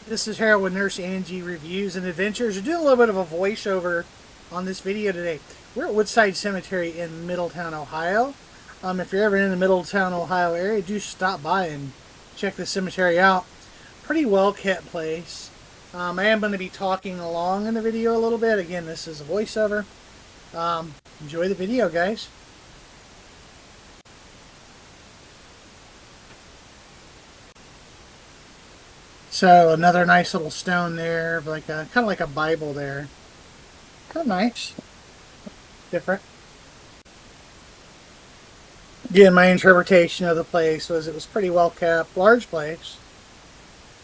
This is Harold with Nurse Angie Reviews and Adventures. We're doing a little bit of a voiceover on this video today. We're at Woodside Cemetery in Middletown, Ohio. If you're ever in the Middletown, Ohio area, do stop by and check the cemetery out. Pretty well kept place. I am going to be talking along in the video a little bit. Again, this is a voiceover. Enjoy the video, guys. So another nice little stone there, like a kind of like a Bible there. Kind of nice, different. Again, my interpretation of the place was it was pretty well kept, large place.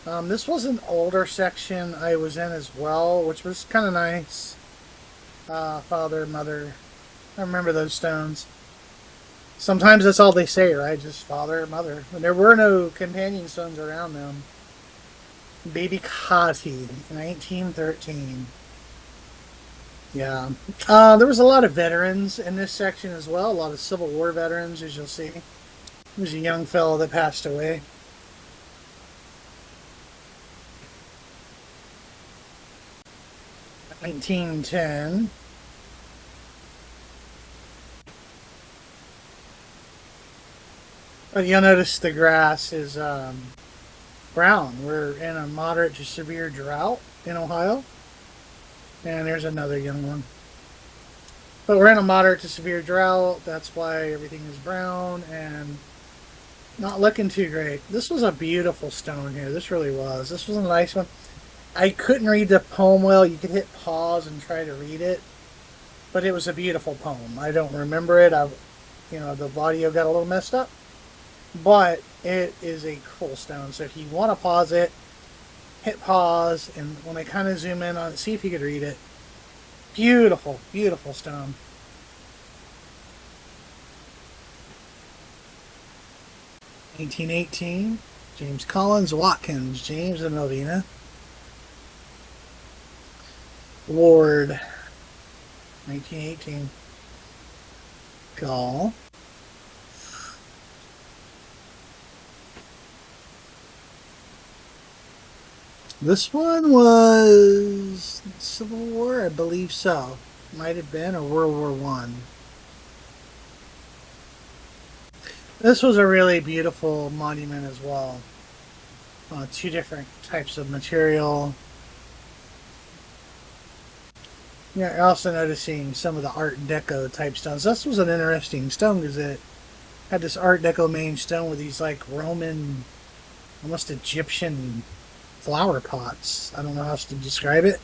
This was an older section I was in as well, which was kind of nice. Father, mother, I remember those stones. Sometimes that's all they say, right? Just father, mother. And there were no companion stones around them. Baby Cotty, 1913. Yeah. There was a lot of veterans in this section as well. A lot of Civil War veterans, as you'll see. There's a young fellow that passed away. (1910). But you'll notice the grass is brown. We're in a moderate to severe drought in Ohio. And there's another young one. But we're in a moderate to severe drought. That's why everything is brown and not looking too great. This was a beautiful stone here. This really was. This was a nice one. I couldn't read the poem well. You could hit pause and try to read it. But it was a beautiful poem. I don't remember it. The audio got a little messed up. But it is a cool stone. So if you want to pause it, hit pause, and when I kind of zoom in on it, see if you could read it. Beautiful, beautiful stone. (1818). James Collins Watkins, James and Melvina Ward, 1918. Gall. This one was Civil War, I believe so. Might have been, or World War One. This was a really beautiful monument as well. Two different types of material. You're also noticing some of the Art Deco type stones. This was an interesting stone because it had this Art Deco main stone with these like Roman, almost Egyptian flower pots. I don't know how else to describe it.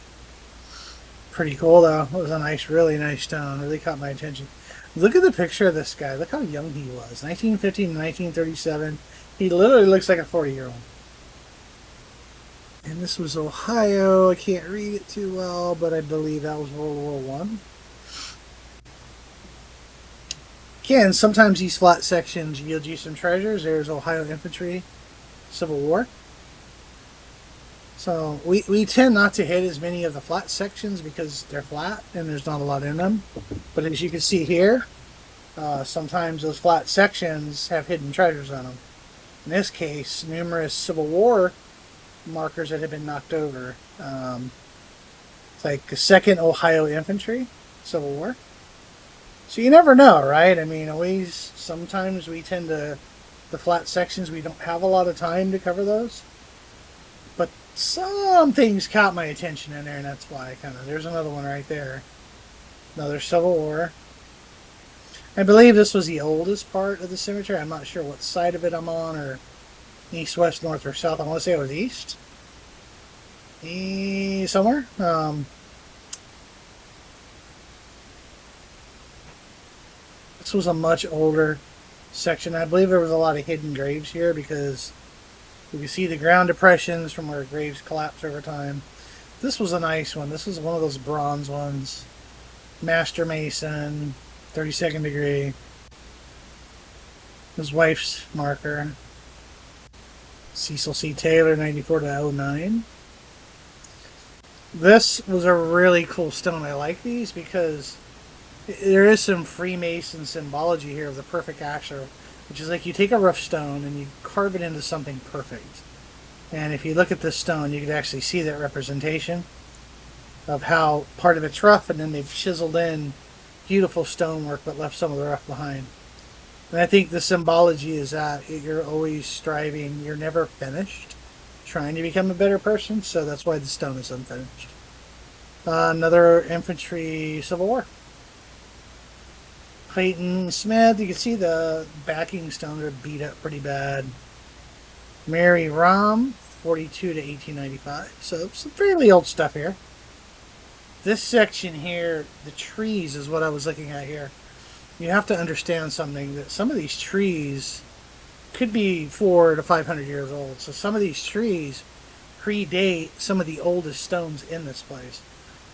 Pretty cool though. It was a nice, really nice stone. Really caught my attention. Look at the picture of this guy. Look how young he was. 1915 to 1937. He literally looks like a 40-year-old. And this was Ohio. I can't read it too well, but I believe that was World War One. Again, sometimes these flat sections yield you some treasures. There's Ohio Infantry, Civil War. So we tend not to hit as many of the flat sections because they're flat and there's not a lot in them. But as you can see here, sometimes those flat sections have hidden treasures on them. In this case, numerous Civil War markers that have been knocked over. It's like the 2nd Ohio Infantry, Civil War. So you never know, right? I mean, sometimes we tend to, the flat sections, we don't have a lot of time to cover those. But some things caught my attention in there, and that's why there's another one right there. Another Civil War. I believe this was the oldest part of the cemetery. I'm not sure what side of it I'm on, or east, west, north, or south. I want to say it was east. Somewhere. This was a much older section. I believe there was a lot of hidden graves here because you can see the ground depressions from where graves collapse over time. This was a nice one. This was one of those bronze ones. Master Mason, 32nd degree. His wife's marker. Cecil C. Taylor, 94 to 09. This was a really cool stone. I like these because there is some Freemason symbology here of the perfect asher, which is like you take a rough stone and you carve it into something perfect. And if you look at this stone, you can actually see that representation of how part of it's rough, and then they've chiseled in beautiful stonework but left some of the rough behind. And I think the symbology is that you're always striving, you're never finished trying to become a better person, so that's why the stone is unfinished. Another infantry Civil War. Clayton Smith, you can see the backing stones are beat up pretty bad. Mary Rom, 42 to 1895. So some fairly old stuff here. This section here, the trees is what I was looking at here. You have to understand something, that some of these trees could be 400 to 500 years old. So some of these trees predate some of the oldest stones in this place.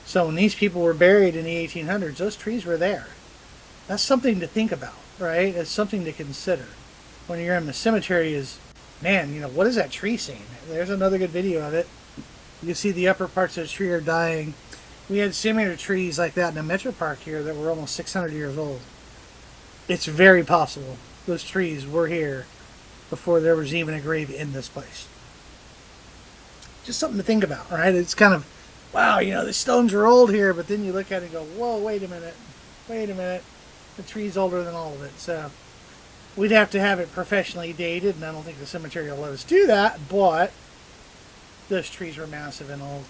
So when these people were buried in the 1800s, those trees were there. That's something to think about, right? It's something to consider when you're in the cemetery. Is, man, you know, what is that tree saying? There's another good video of it. You can see the upper parts of the tree are dying. We had similar trees like that in the Metro Park here that were almost 600 years old. It's very possible those trees were here before there was even a grave in this place. Just something to think about, right? It's kind of, wow, you know, the stones are old here, but then you look at it and go, whoa, wait a minute. The tree's older than all of it. So we'd have to have it professionally dated, and I don't think the cemetery will let us do that, but those trees were massive and old.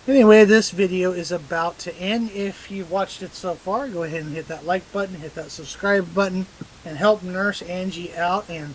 Anyway, this video is about to end. If you've watched it so far, go ahead and hit that like button, hit that subscribe button, and help Nurse Angie out. And